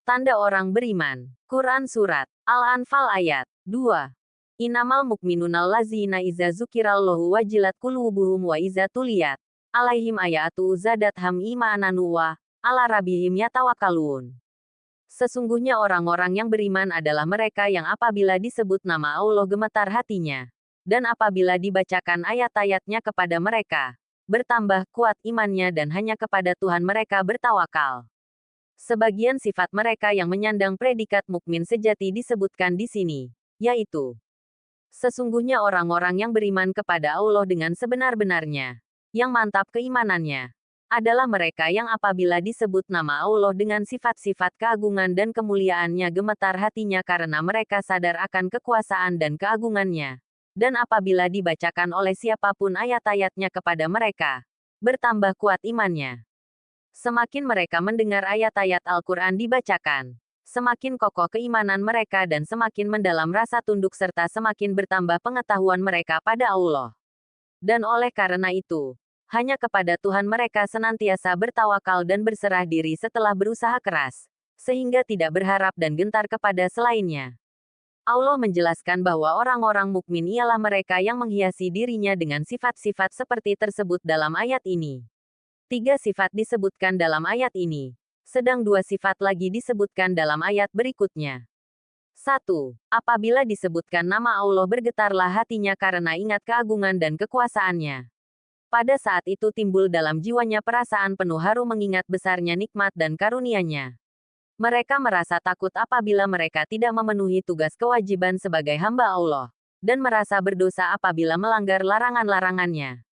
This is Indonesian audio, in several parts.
Tanda orang beriman. Quran Surat Al-Anfal ayat 2. Inamal mukminunal lazina iza zukirallahu wajilat qulubuhum wa iza tuliyat alaihim ayatu zadatham imanan wa ala rabbihim yatawakkalun. Sesungguhnya orang-orang yang beriman adalah mereka yang apabila disebut nama Allah gemetar hatinya, dan apabila dibacakan ayat-ayatnya kepada mereka, bertambah kuat imannya dan hanya kepada Tuhan mereka bertawakal. Sebagian sifat mereka yang menyandang predikat mukmin sejati disebutkan di sini, yaitu sesungguhnya orang-orang yang beriman kepada Allah dengan sebenar-benarnya, yang mantap keimanannya, adalah mereka yang apabila disebut nama Allah dengan sifat-sifat keagungan dan kemuliaannya gemetar hatinya karena mereka sadar akan kekuasaan dan keagungannya, dan apabila dibacakan oleh siapapun ayat-ayatnya kepada mereka, bertambah kuat imannya. Semakin mereka mendengar ayat-ayat Al-Quran dibacakan, semakin kokoh keimanan mereka dan semakin mendalam rasa tunduk serta semakin bertambah pengetahuan mereka pada Allah. Dan oleh karena itu, hanya kepada Tuhan mereka senantiasa bertawakal dan berserah diri setelah berusaha keras, sehingga tidak berharap dan gentar kepada selainnya. Allah menjelaskan bahwa orang-orang mukmin ialah mereka yang menghiasi dirinya dengan sifat-sifat seperti tersebut dalam ayat ini. 3 sifat disebutkan dalam ayat ini, sedang 2 sifat lagi disebutkan dalam ayat berikutnya. 1. Apabila disebutkan nama Allah bergetarlah hatinya karena ingat keagungan dan kekuasaannya. Pada saat itu timbul dalam jiwanya perasaan penuh haru mengingat besarnya nikmat dan karunia-Nya. Mereka merasa takut apabila mereka tidak memenuhi tugas kewajiban sebagai hamba Allah, dan merasa berdosa apabila melanggar larangan-larangannya.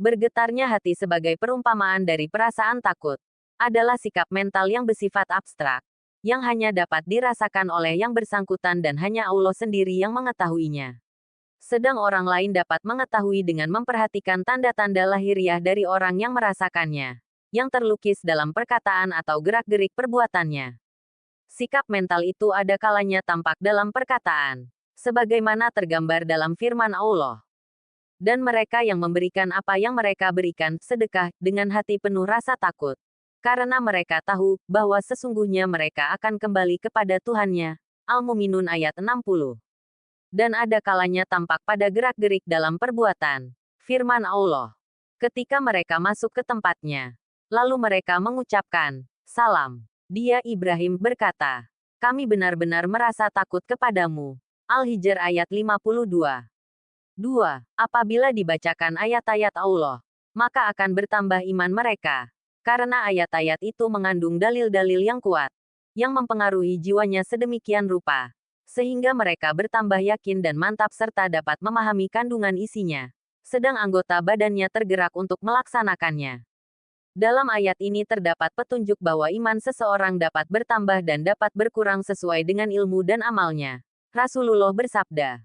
Bergetarnya hati sebagai perumpamaan dari perasaan takut, adalah sikap mental yang bersifat abstrak, yang hanya dapat dirasakan oleh yang bersangkutan dan hanya Allah sendiri yang mengetahuinya. Sedang orang lain dapat mengetahui dengan memperhatikan tanda-tanda lahiriah dari orang yang merasakannya, yang terlukis dalam perkataan atau gerak-gerik perbuatannya. Sikap mental itu ada kalanya tampak dalam perkataan, sebagaimana tergambar dalam firman Allah. Dan mereka yang memberikan apa yang mereka berikan, sedekah, dengan hati penuh rasa takut. Karena mereka tahu, bahwa sesungguhnya mereka akan kembali kepada Tuhannya. Al-Muminun ayat 60. Dan ada kalanya tampak pada gerak-gerik dalam perbuatan. Firman Allah. Ketika mereka masuk ke tempatnya, lalu mereka mengucapkan, Salam. Dia Ibrahim berkata, kami benar-benar merasa takut kepadamu. Al-Hijr ayat 52. 2. Apabila dibacakan ayat-ayat Allah, maka akan bertambah iman mereka. Karena ayat-ayat itu mengandung dalil-dalil yang kuat, yang mempengaruhi jiwanya sedemikian rupa, sehingga mereka bertambah yakin dan mantap serta dapat memahami kandungan isinya, sedang anggota badannya tergerak untuk melaksanakannya. Dalam ayat ini terdapat petunjuk bahwa iman seseorang dapat bertambah dan dapat berkurang sesuai dengan ilmu dan amalnya. Rasulullah bersabda,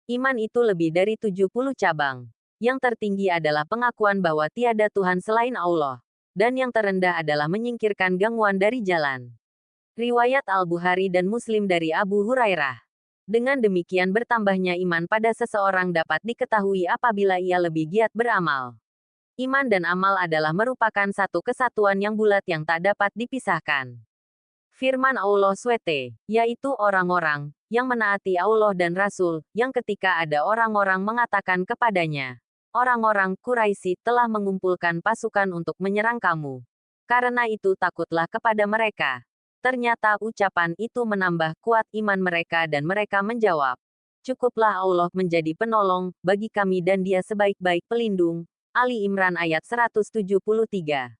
iman itu lebih dari 70 cabang. Yang tertinggi adalah pengakuan bahwa tiada Tuhan selain Allah. Dan yang terendah adalah menyingkirkan gangguan dari jalan. Riwayat Al-Bukhari dan Muslim dari Abu Hurairah. Dengan demikian bertambahnya iman pada seseorang dapat diketahui apabila ia lebih giat beramal. Iman dan amal adalah merupakan satu kesatuan yang bulat yang tak dapat dipisahkan. Firman Allah SWT, yaitu orang-orang yang menaati Allah dan Rasul, yang ketika ada orang-orang mengatakan kepadanya, orang-orang Quraisy telah mengumpulkan pasukan untuk menyerang kamu. Karena itu takutlah kepada mereka. Ternyata ucapan itu menambah kuat iman mereka dan mereka menjawab, cukuplah Allah menjadi penolong bagi kami dan Dia sebaik-baik pelindung. Ali Imran ayat 173.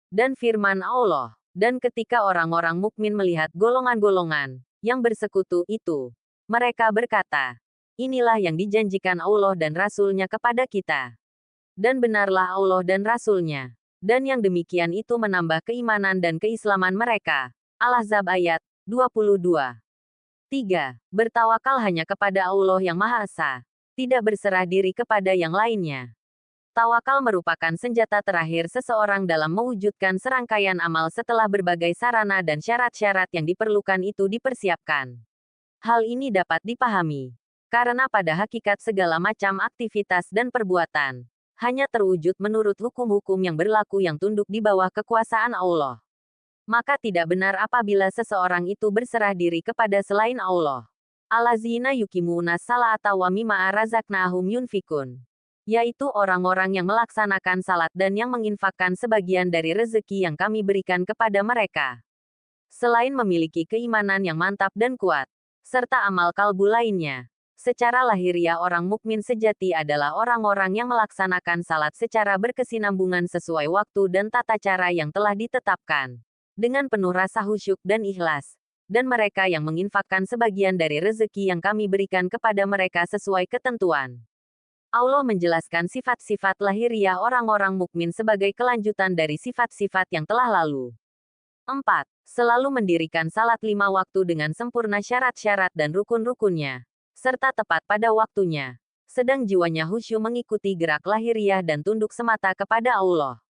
Dan firman Allah, dan ketika orang-orang mukmin melihat golongan-golongan yang bersekutu itu, mereka berkata, inilah yang dijanjikan Allah dan Rasul-Nya kepada kita. Dan benarlah Allah dan Rasul-Nya. Dan yang demikian itu menambah keimanan dan keislaman mereka. Al-Ahzab ayat 22. 3. Bertawakal hanya kepada Allah yang Maha Esa. Tidak berserah diri kepada yang lainnya. Tawakal merupakan senjata terakhir seseorang dalam mewujudkan serangkaian amal setelah berbagai sarana dan syarat-syarat yang diperlukan itu dipersiapkan. Hal ini dapat dipahami, karena pada hakikat segala macam aktivitas dan perbuatan, hanya terwujud menurut hukum-hukum yang berlaku yang tunduk di bawah kekuasaan Allah. Maka tidak benar apabila seseorang itu berserah diri kepada selain Allah. Allazina yukimuna salata wa mimma razaqnahum yunfikun. Yaitu orang-orang yang melaksanakan salat dan yang menginfakkan sebagian dari rezeki yang kami berikan kepada mereka. Selain memiliki keimanan yang mantap dan kuat, serta amal kalbu lainnya, secara lahiriah orang mukmin sejati adalah orang-orang yang melaksanakan salat secara berkesinambungan sesuai waktu dan tata cara yang telah ditetapkan, dengan penuh rasa khusyuk dan ikhlas, dan mereka yang menginfakkan sebagian dari rezeki yang kami berikan kepada mereka sesuai ketentuan. Allah menjelaskan sifat-sifat lahiriah orang-orang mukmin sebagai kelanjutan dari sifat-sifat yang telah lalu. 4. Selalu mendirikan salat 5 waktu dengan sempurna syarat-syarat dan rukun-rukunnya, serta tepat pada waktunya. Sedang jiwanya khusyuk mengikuti gerak lahiriah dan tunduk semata kepada Allah.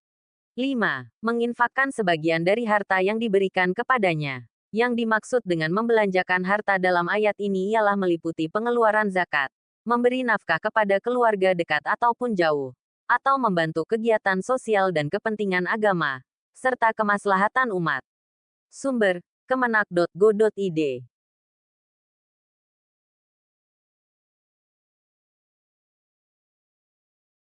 5. Menginfakkan sebagian dari harta yang diberikan kepadanya. Yang dimaksud dengan membelanjakan harta dalam ayat ini ialah meliputi pengeluaran zakat, memberi nafkah kepada keluarga dekat ataupun jauh, atau membantu kegiatan sosial dan kepentingan agama, serta kemaslahatan umat. Sumber: kemenak.go.id